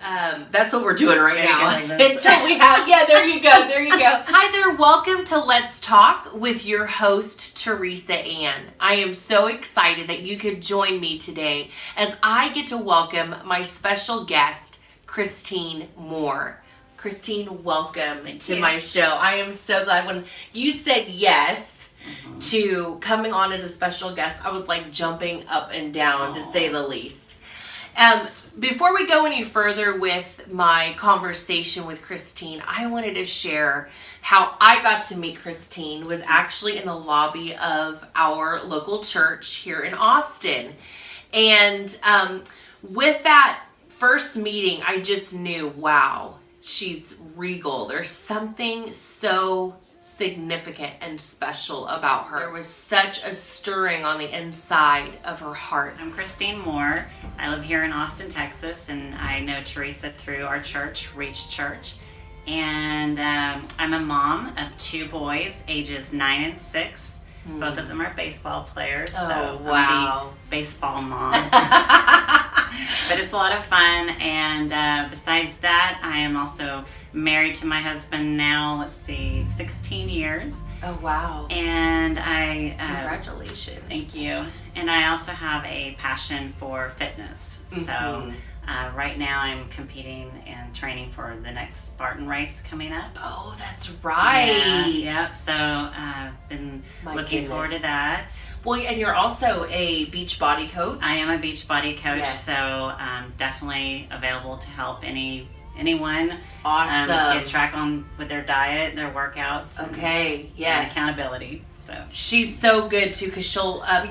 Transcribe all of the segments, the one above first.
That's what we're doing right now. Like Until we have, there you go. Hi there, welcome to Let's Talk with your host, Teresa Ann. I am so excited that you could join me today as I get to welcome my special guest, Christine Moore. Christine, welcome to my show. I am so glad when you said yes to coming on as a special guest. I was like jumping up and down, to say the least. Before we go any further with my conversation with Christine, I wanted to share how I got to meet Christine was actually in the lobby of our local church here in Austin. And with that first meeting, I just knew, wow, she's regal. There's something so significant and special about her. There was such a stirring on the inside of her heart. I'm Christine Moore. I live here in Austin, Texas, and I know Teresa through our church, Reach Church. And I'm a mom of 2 boys, ages 9 and 6. Both of them are baseball players, so wow. I'm the baseball mom. But it's a lot of fun, and besides that, I am also married to my husband now, 16 years. Oh, wow. And I... Congratulations. Thank you. And I also have a passion for fitness. So right now I'm competing and training for the next Spartan race coming up. Oh, that's right. Yeah. So I've been looking forward to that. Well, and you're also a beach body coach. I am a beach body coach, yes. So definitely available to help anyone awesome get track on with their diet, their workouts. Okay, yes. And accountability. So she's so good too, because she'll how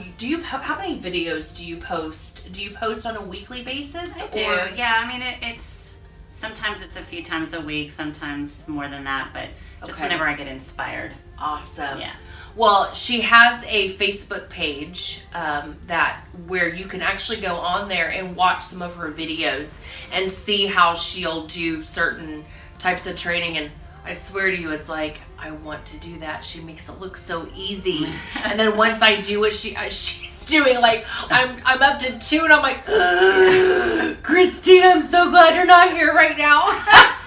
many videos do you post? Do you post on a weekly basis? I do. Yeah, I mean it's sometimes it's a few times a week, sometimes more than that, but just whenever I get inspired. Awesome. Yeah. Well, she has a Facebook page where you can actually go on there and watch some of her videos and see how she'll do certain types of training. And I swear to you, it's like, I want to do that. She makes it look so easy. And then once I do what she's doing, like I'm up to 2 and I'm like, Christine, I'm so glad you're not here right now.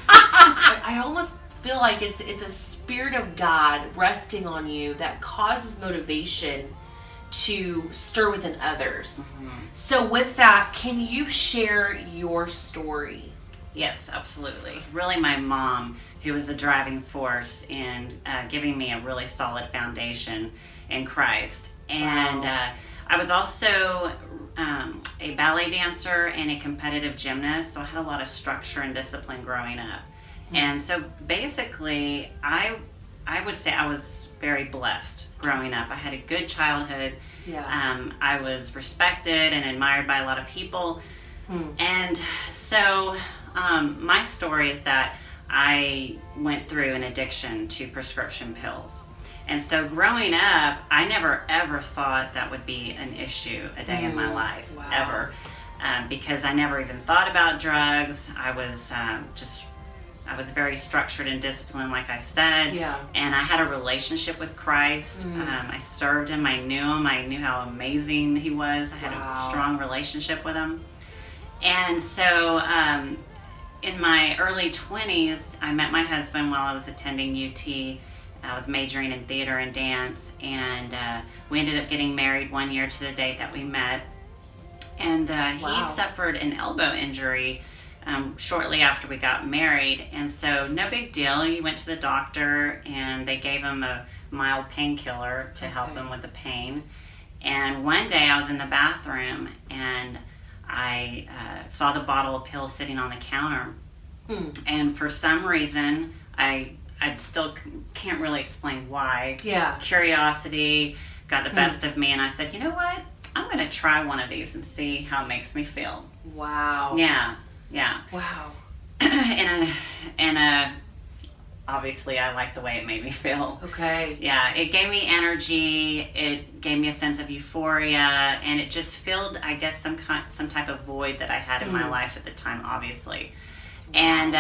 I almost feel like it's a spirit of God resting on you that causes motivation to stir within others. So with that, can you share your story? Yes, absolutely. Really my mom who was the driving force in giving me a really solid foundation in Christ. And I was also a ballet dancer and a competitive gymnast, so I had a lot of structure and discipline growing up. And so basically, I would say I was very blessed growing up. I had a good childhood. Yeah. I was respected and admired by a lot of people. And so my story is that I went through an addiction to prescription pills. And so growing up, I never ever thought that would be an issue a day in my life, ever. Because I never even thought about drugs. I was very structured and disciplined, like I said. Yeah. And I had a relationship with Christ. I served him. I knew him. I knew how amazing he was. I had a strong relationship with him. And so in my early 20s, I met my husband while I was attending UT. I was majoring in theater and dance. And we ended up getting married 1 year to the date that we met. And he suffered an elbow injury shortly after we got married, and so no big deal. He went to the doctor and they gave him a mild painkiller to help him with the pain. And one day I was in the bathroom and I saw the bottle of pills sitting on the counter. And for some reason, I still can't really explain why. Yeah. Curiosity got the best of me, and I said, you know what? I'm going to try one of these and see how it makes me feel. Wow. Yeah. Wow. and obviously I liked the way it made me feel. Okay. Yeah, it gave me energy. It gave me a sense of euphoria, and it just filled, I guess, some type of void that I had in my life at the time. Obviously, And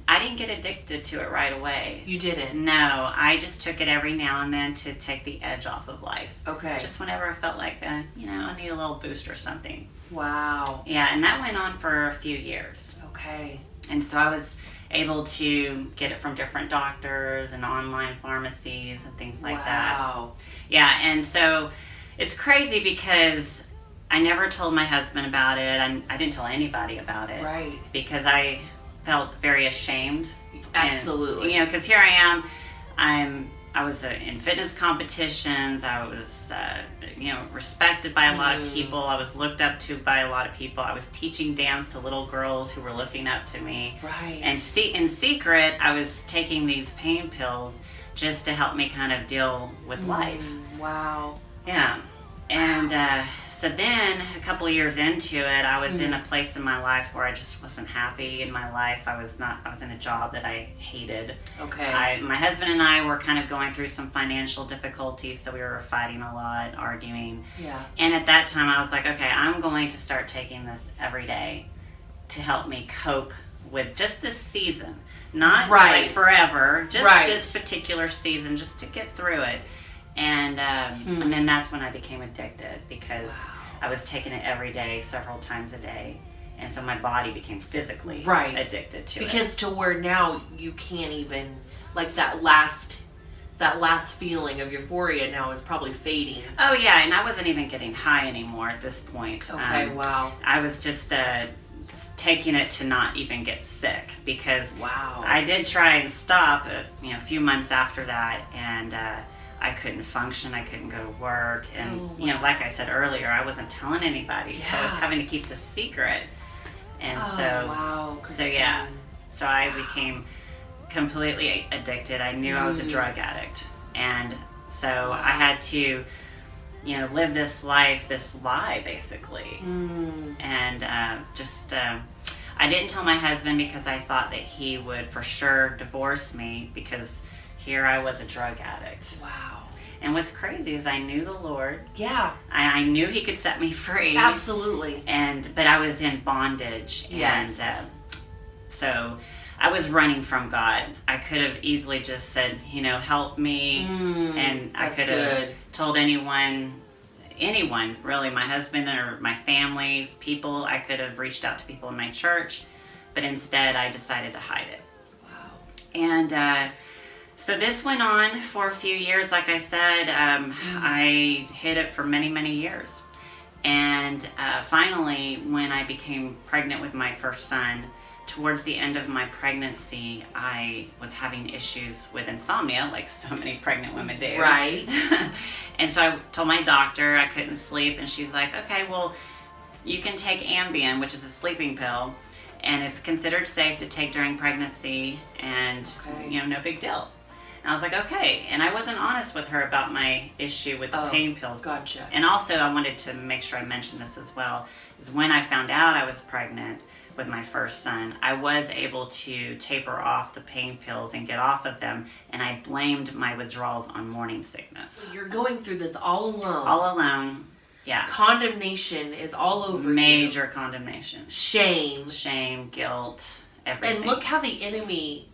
I didn't get addicted to it right away. You didn't? No, I just took it every now and then to take the edge off of life. Okay. Just whenever I felt like, I need a little boost or something. Wow. Yeah, and that went on for a few years. Okay. And so I was able to get it from different doctors and online pharmacies and things like that. Wow. Yeah, and so it's crazy because I never told my husband about it. I didn't tell anybody about it. Right. Because I felt very ashamed. Absolutely. And, because here I am, I was in fitness competitions. I was, respected by a lot of people. I was looked up to by a lot of people. I was teaching dance to little girls who were looking up to me. Right. And in secret, I was taking these pain pills just to help me kind of deal with life. Wow. Yeah. And so then a couple of years into it, I was in a place in my life where I just wasn't happy in my life. I was in a job that I hated. Okay. My husband and I were kind of going through some financial difficulties, so we were fighting a lot, arguing. Yeah. And at that time I was like, okay, I'm going to start taking this every day to help me cope with just this season. Not like forever, just this particular season, just to get through it. And then that's when I became addicted because I was taking it every day, several times a day. And so my body became physically addicted to it. Because to where now you can't even, like that last feeling of euphoria now is probably fading. Oh yeah, and I wasn't even getting high anymore at this point. Okay, wow. I was just taking it to not even get sick because I did try and stop a few months after that, and I couldn't function. I couldn't go to work, and like I said earlier, I wasn't telling anybody, so I was having to keep the secret. And so I became completely addicted. I knew I was a drug addict, and so I had to live this life, this lie basically. And I didn't tell my husband because I thought that he would for sure divorce me because here I was a drug addict. Wow. And what's crazy is I knew the Lord. Yeah. I knew he could set me free. Absolutely. But I was in bondage. Yes. And so I was running from God. I could have easily just said, help me. And I could have told anyone really, my husband or my family, people. I could have reached out to people in my church. But instead, I decided to hide it. Wow. And so this went on for a few years. Like I said, I hid it for many, many years. And finally, when I became pregnant with my first son, towards the end of my pregnancy, I was having issues with insomnia, like so many pregnant women do. Right. And so I told my doctor I couldn't sleep, and she's like, okay, well, you can take Ambien, which is a sleeping pill, and it's considered safe to take during pregnancy, and no big deal. And I was like, okay. And I wasn't honest with her about my issue with the pain pills. Gotcha. And also I wanted to make sure I mentioned this as well, is when I found out I was pregnant with my first son, I was able to taper off the pain pills and get off of them, and I blamed my withdrawals on morning sickness. You're going through this all alone. All alone, yeah. Condemnation is all over Major condemnation. Shame, guilt, everything. And look how the enemy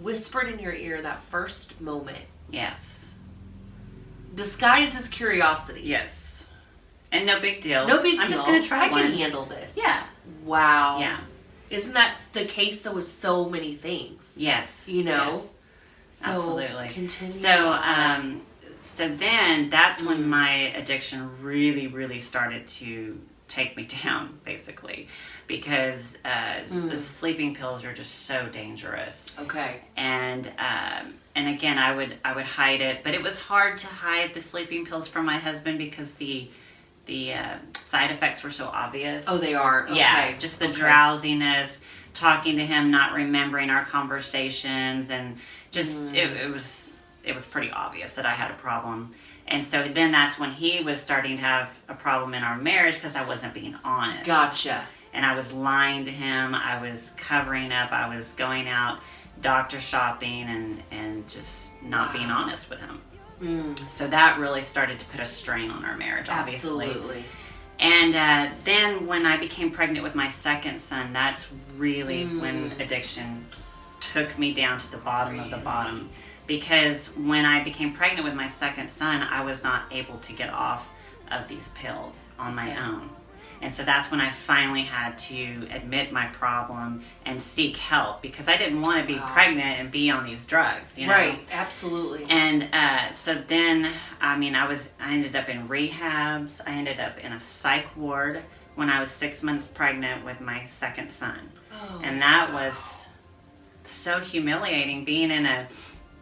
whispered in your ear that first moment. Yes. Disguised as curiosity. Yes. And no big deal. No big deal. I'm just going to try one. I can handle this. Yeah. Wow. Yeah. Isn't that the case though with so many things? Yes. Yes. So absolutely. Continue. So then that's when my addiction really, really started to take me down, basically, because the sleeping pills are just so dangerous. Okay. And again, I would hide it, but it was hard to hide the sleeping pills from my husband because the side effects were so obvious. Oh, they are? Okay. Yeah, just the drowsiness, talking to him, not remembering our conversations, and just it was pretty obvious that I had a problem. And so then that's when he was starting to have a problem in our marriage because I wasn't being honest. Gotcha. And I was lying to him. I was covering up. I was going out doctor shopping and just not being honest with him. So that really started to put a strain on our marriage, obviously. Absolutely. And then when I became pregnant with my second son, that's really when addiction took me down to the bottom of the bottom. Because when I became pregnant with my second son, I was not able to get off of these pills on my own. And so that's when I finally had to admit my problem and seek help, because I didn't want to be pregnant and be on these drugs, you know? Right, absolutely. And so then, I ended up in rehabs. I ended up in a psych ward when I was 6 months pregnant with my second son. And that was so humiliating, being in a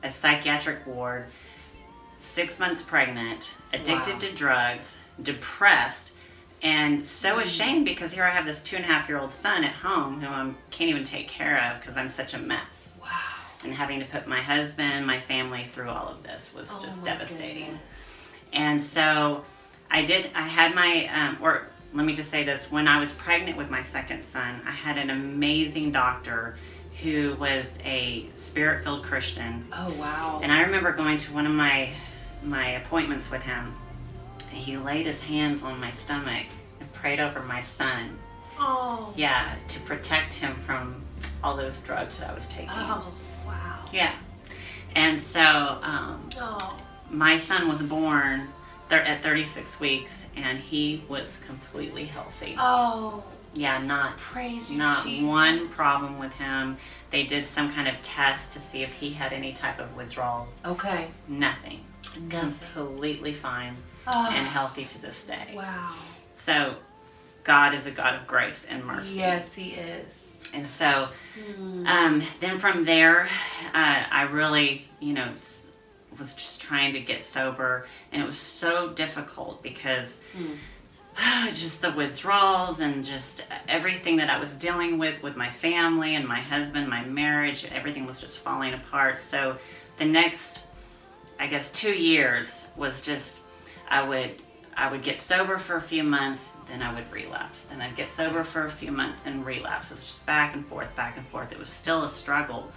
psychiatric ward, 6 months pregnant, addicted to drugs, depressed, and so ashamed, because here I have this 2.5-year-old son at home who I can't even take care of because I'm such a mess. Wow. And having to put my husband, my family through all of this was just devastating. Goodness. And so I had my, or let me just say this, when I was pregnant with my second son, I had an amazing doctor who was a spirit-filled Christian. Oh, wow. And I remember going to one of my appointments with him. He laid his hands on my stomach and prayed over my son. Oh. Yeah, to protect him from all those drugs that I was taking. Oh, wow. Yeah. And so my son was born at 36 weeks, and he was completely healthy. Oh. Yeah, not Jesus. one problem with him. They did some kind of test to see if he had any type of withdrawals. Okay. Nothing. Nothing. Completely fine. Oh. And healthy to this day. Wow. So God is a God of grace and mercy. Yes, He is. And so then from there, I really, was just trying to get sober, and it was so difficult because just the withdrawals and just everything that I was dealing with my family and my husband, my marriage, everything was just falling apart. So the next, 2 years was just, I would get sober for a few months, then I would relapse. Then I'd get sober for a few months, then relapse. It was just back and forth, back and forth. It was still a struggle.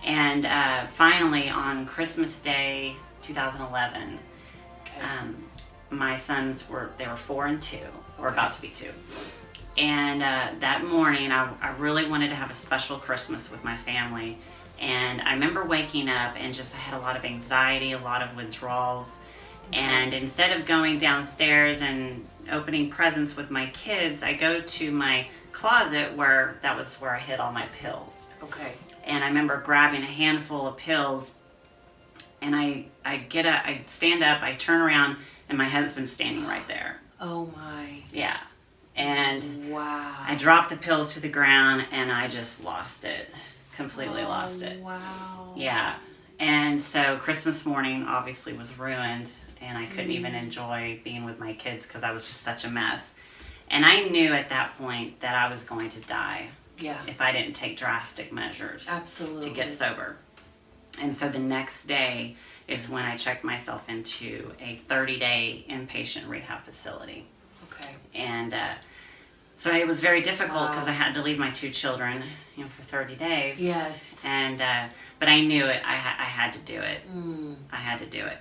And finally, on Christmas Day, 2011, my sons were 4 and 2, or about to be 2. And that morning, I really wanted to have a special Christmas with my family. And I remember waking up and I had a lot of anxiety, a lot of withdrawals. And instead of going downstairs and opening presents with my kids, I go to my closet that was where I hid all my pills. Okay. And I remember grabbing a handful of pills, and I stand up, I turn around, and my husband's standing right there. Oh my. Yeah. And wow. I dropped the pills to the ground, and I just lost it. Completely lost it. Wow. Yeah. And so Christmas morning obviously was ruined, and I couldn't even enjoy being with my kids because I was just such a mess. And I knew at that point that I was going to die. Yeah. If I didn't take drastic measures. Absolutely. To get sober. And so the next day is when I checked myself into a 30-day inpatient rehab facility. Okay. And so it was very difficult because I had to leave my 2 children, for 30 days. Yes. And but I knew it. I had to do it. I had to do it.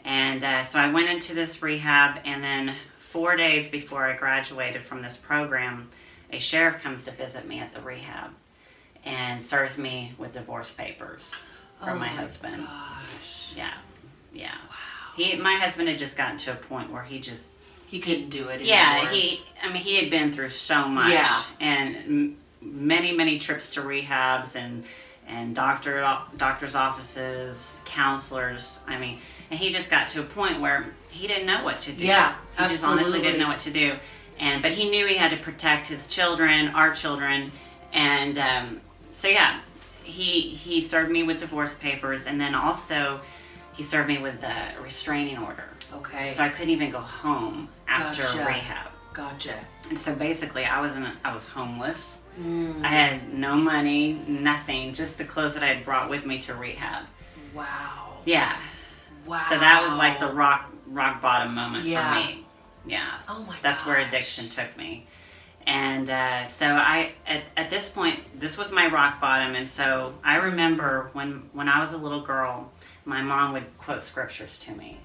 And so I went into this rehab, and then 4 days before I graduated from this program, a sheriff comes to visit me at the rehab and serves me with divorce papers from my husband. Gosh. Yeah. Wow. My husband had just gotten to a point where he couldn't do it anymore. Yeah, he had been through so much. Yeah. And many trips to rehabs and doctor's offices, counselors. And he just got to a point where he didn't know what to do. Yeah, he just honestly didn't know what to do. But he knew he had to protect his children, our children, and so yeah, he served me with divorce papers, and then also he served me with a restraining order. Okay. So I couldn't even go home after rehab. Gotcha. And so basically, I was homeless. I had no money, nothing, just the clothes that I had brought with me to rehab. Wow. Yeah. Wow. So that was like the rock bottom moment for me. Yeah. Oh my god. That's where addiction took me. And so at this point, this was my rock bottom. And so I remember when I was a little girl, my mom would quote scriptures to me.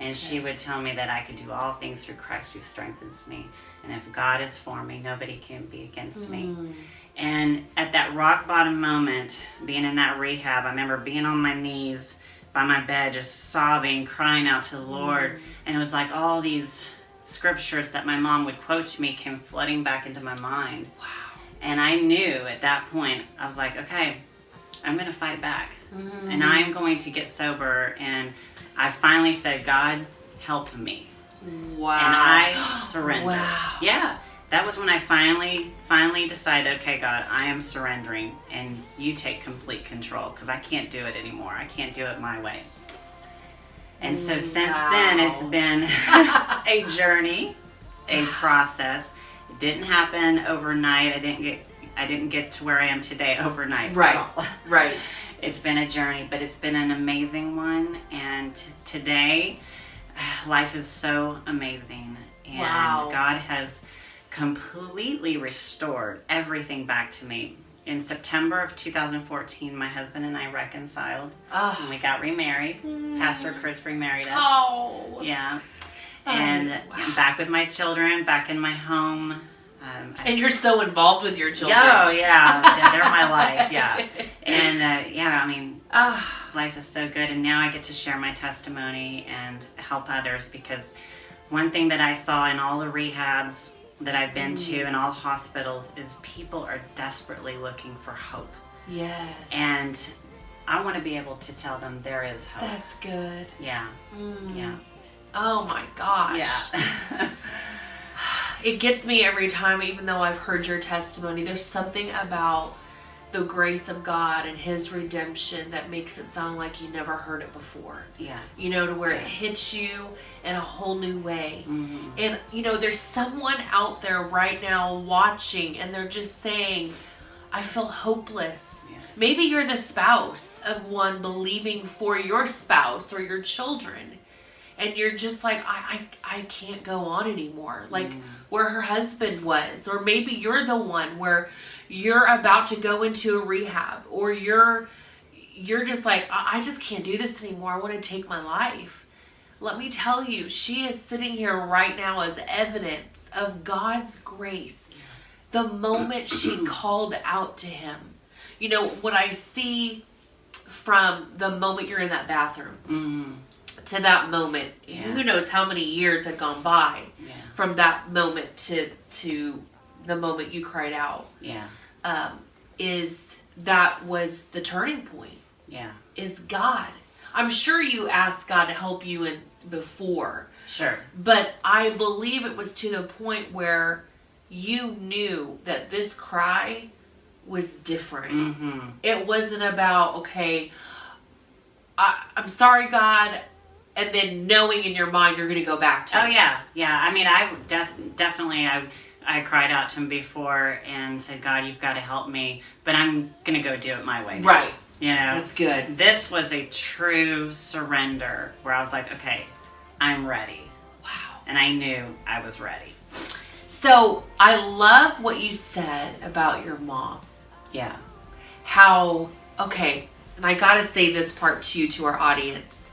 And she would tell me that I could do all things through Christ who strengthens me. And if God is for me, nobody can be against me. And at that rock bottom moment, being in that rehab, I remember being on my knees by my bed, just sobbing, crying out to the Lord. And it was like all these scriptures that my mom would quote to me came flooding back into my mind. Wow. And I knew at that point, I was like, okay, I'm going to fight back. And I'm going to get sober. And I finally said, God, help me. Wow. And I surrendered. Wow. Yeah. That was when I finally decided, okay, God, I am surrendering, and you take complete control, because I can't do it anymore. I can't do it my way. And so since then, it's been a journey, a process. It didn't happen overnight. I didn't get to where I am today overnight. Right. At all. Right. It's been a journey, but it's been an amazing one. And today, life is so amazing. And God has completely restored everything back to me. In September of 2014, my husband and I reconciled. And we got remarried. Pastor Chris remarried us. Oh. Yeah. And I'm back with my children, back in my home. And you're so involved with your children. Oh, yeah. They're my life, yeah. And, I mean, life is so good. And now I get to share my testimony and help others, because one thing that I saw in all the rehabs that I've been to and all the hospitals is people are desperately looking for hope. Yes. And I want to be able to tell them there is hope. That's good. Yeah. Yeah. Oh my gosh. Yeah. It gets me every time, even though I've heard your testimony. There's something about the grace of God and His redemption that makes it sound like you never heard it before. Yeah. You know, to where it hits you in a whole new way. And, you know, there's someone out there right now watching, and they're just saying, I feel hopeless. Yes. Maybe you're the spouse of one believing for your spouse or your children. And you're just like, I can't go on anymore. Like where her husband was. Or maybe you're the one where you're about to go into a rehab. Or you're just like, I just can't do this anymore. I want to take my life. Let me tell you, she is sitting here right now as evidence of God's grace. The moment she called out to Him. You know, what I see from the moment you're in that bathroom to that moment, who knows how many years had gone by from that moment to the moment you cried out. Is that was the turning point. Is God. I'm sure you asked God to help you in before. Sure. But I believe it was to the point where you knew that this cry was different. It wasn't about, okay, I'm sorry, God, and then knowing in your mind you're going to go back to it. Yeah. I mean, I definitely I cried out to Him before and said, God, you've got to help me, but I'm going to go do it my way now. Right. You know, that's good. This was a true surrender where I was like, okay, I'm ready. Wow. And I knew I was ready. So I love what you said about your mom. Yeah. How, okay, and I got to say this part to you, to our audience.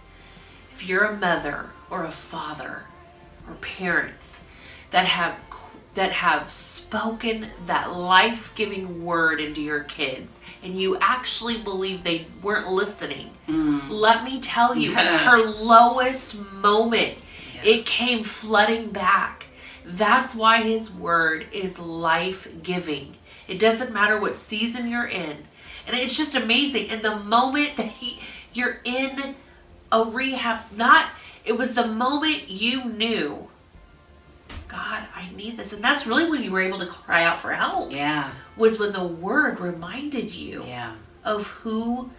If you're a mother or a father or parents that have spoken that life-giving word into your kids and you actually believe they weren't listening, let me tell you, at her lowest moment, it came flooding back. That's why His word is life-giving. It doesn't matter what season you're in. And it's just amazing. And the moment that you're in a rehab, it was the moment you knew, God, I need this. And that's really when you were able to cry out for help. Yeah. Was when the word reminded you of who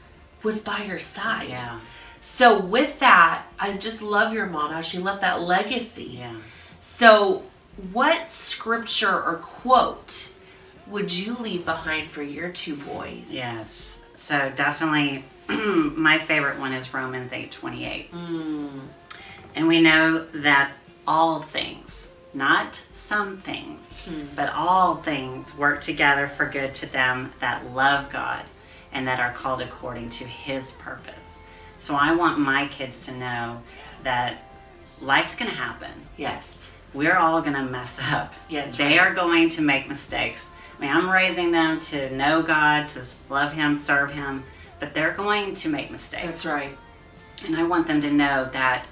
was by your side. Yeah. So with that, I just love your mom, how she left that legacy. Yeah. So what scripture or quote would you leave behind for your two boys? Yes. So definitely my favorite one is Romans 8:28. And we know that all things, not some things, but all things work together for good to them that love God and that are called according to His purpose. So I want my kids to know that life's going to happen. Yes. We're all going to mess up. Yeah, that's they right. are going to make mistakes. I mean, I'm raising them to know God, to love Him, serve Him, but they're going to make mistakes. That's right. And I want them to know that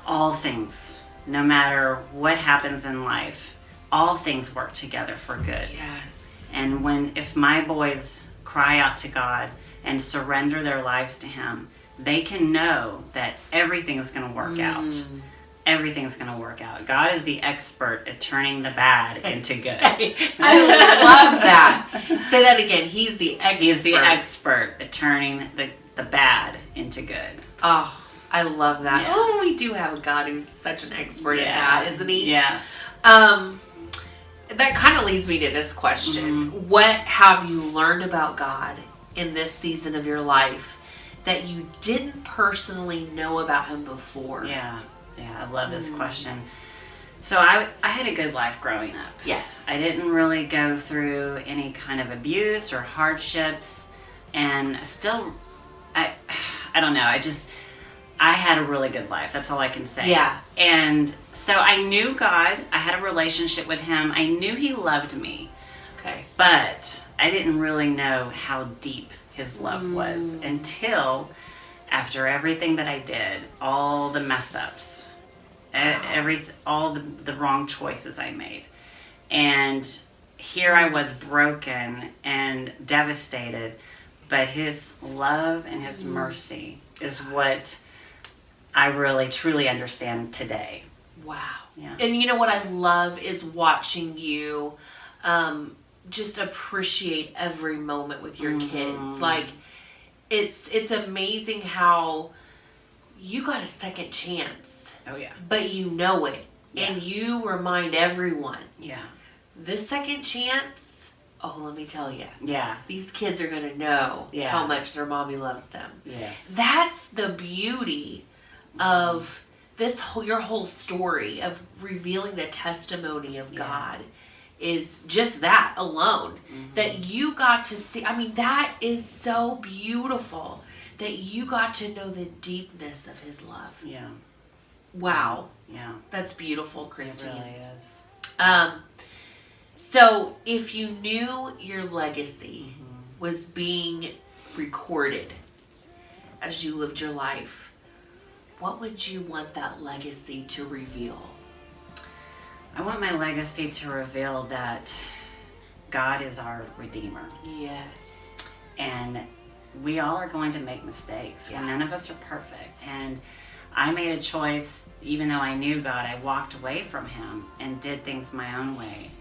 all things, no matter what happens in life, all things work together for good. Yes. And if my boys cry out to God and surrender their lives to Him, they can know that everything is going to work out. Everything's going to work out. God is the expert at turning the bad into good. I love that. Say that again. He's the expert. He's the expert at turning the bad into good. Oh, I love that. Yeah. Oh, we do have a God who's such an expert at that, isn't He? Yeah. That kind of leads me to this question. What have you learned about God in this season of your life that you didn't personally know about Him before? Yeah, I love this question. So I had a good life growing up. Yes. I didn't really go through any kind of abuse or hardships, and still, I don't know, I had a really good life. That's all I can say. Yeah. And so I knew God. I had a relationship with Him. I knew He loved me. Okay. But I didn't really know how deep His love was until after everything that I did, all the mess ups, all the wrong choices I made. And here I was broken and devastated, but His love and His mercy is what I really truly understand today. Wow. Yeah. And you know what I love is watching you just appreciate every moment with your kids. Like, it's amazing how you got a second chance. Oh, yeah. But you know it. Yeah. And you remind everyone. Yeah. This second chance, oh, let me tell you. Yeah. These kids are going to know how much their mommy loves them. Yes. That's the beauty of your whole story of revealing the testimony of God is just that alone. That you got to see. I mean, that is so beautiful that you got to know the deepness of His love. Yeah. Wow. Yeah. That's beautiful, Christine. It really is. So if you knew your legacy was being recorded as you lived your life, what would you want that legacy to reveal? I want my legacy to reveal that God is our Redeemer. Yes. And we all are going to make mistakes. Yeah. None of us are perfect. And I made a choice, even though I knew God, I walked away from Him and did things my own way.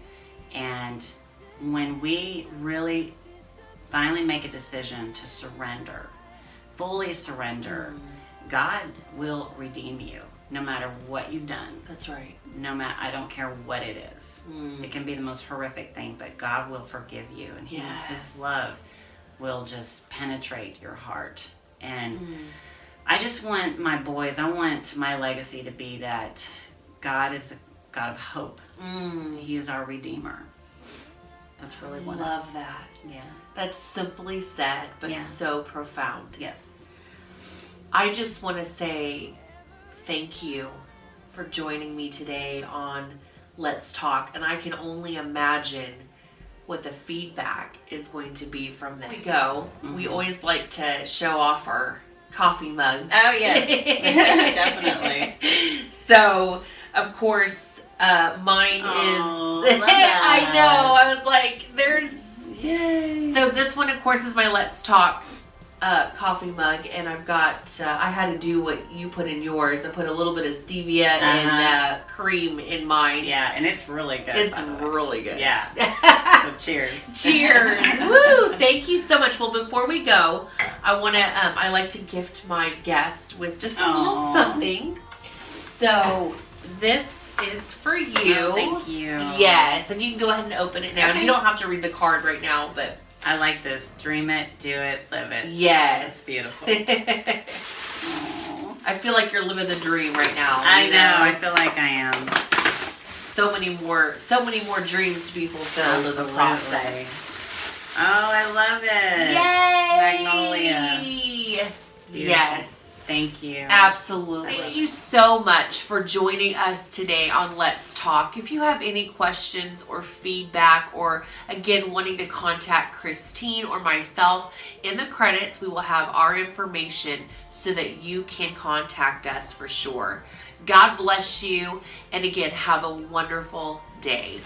And when we really finally make a decision to surrender, fully surrender, God will redeem you no matter what you've done. That's right. I don't care what it is. It can be the most horrific thing, but God will forgive you, and His love will just penetrate your heart. And I just want my boys, I want my legacy to be that God is a God of hope. He is our Redeemer. That's really what I love that. Yeah. That's simply said, but so profound. Yes. I just want to say thank you for joining me today on Let's Talk. And I can only imagine what the feedback is going to be from this. We always like to show off our coffee mug. Oh, yes. Definitely. So, of course, mine is... I know. I was like, there's... Yay. So this one, of course, is my Let's Talk coffee mug, and I've got I had to do what you put in yours. I put a little bit of stevia and cream in mine. Yeah, and it's really good. It's really good. Yeah. So cheers. Cheers. Woo! Thank you so much. Well, before we go, I want to I like to gift my guest with just a little something. So this is for you. Oh, thank you. Yes, and you can go ahead and open it now. Okay. You don't have to read the card right now, but I like this. Dream it, do it, live it. Yes. It's beautiful. I feel like you're living the dream right now. I know. I feel like I am. So many more dreams to be fulfilled in the process. Oh, I love it. Yay! Magnolia. Beautiful. Yes. Thank you. Absolutely. Thank you so much for joining us today on Let's Talk. If you have any questions or feedback, or again wanting to contact Christine or myself, in the credits we will have our information so that you can contact us for sure. God bless you, and again, have a wonderful day.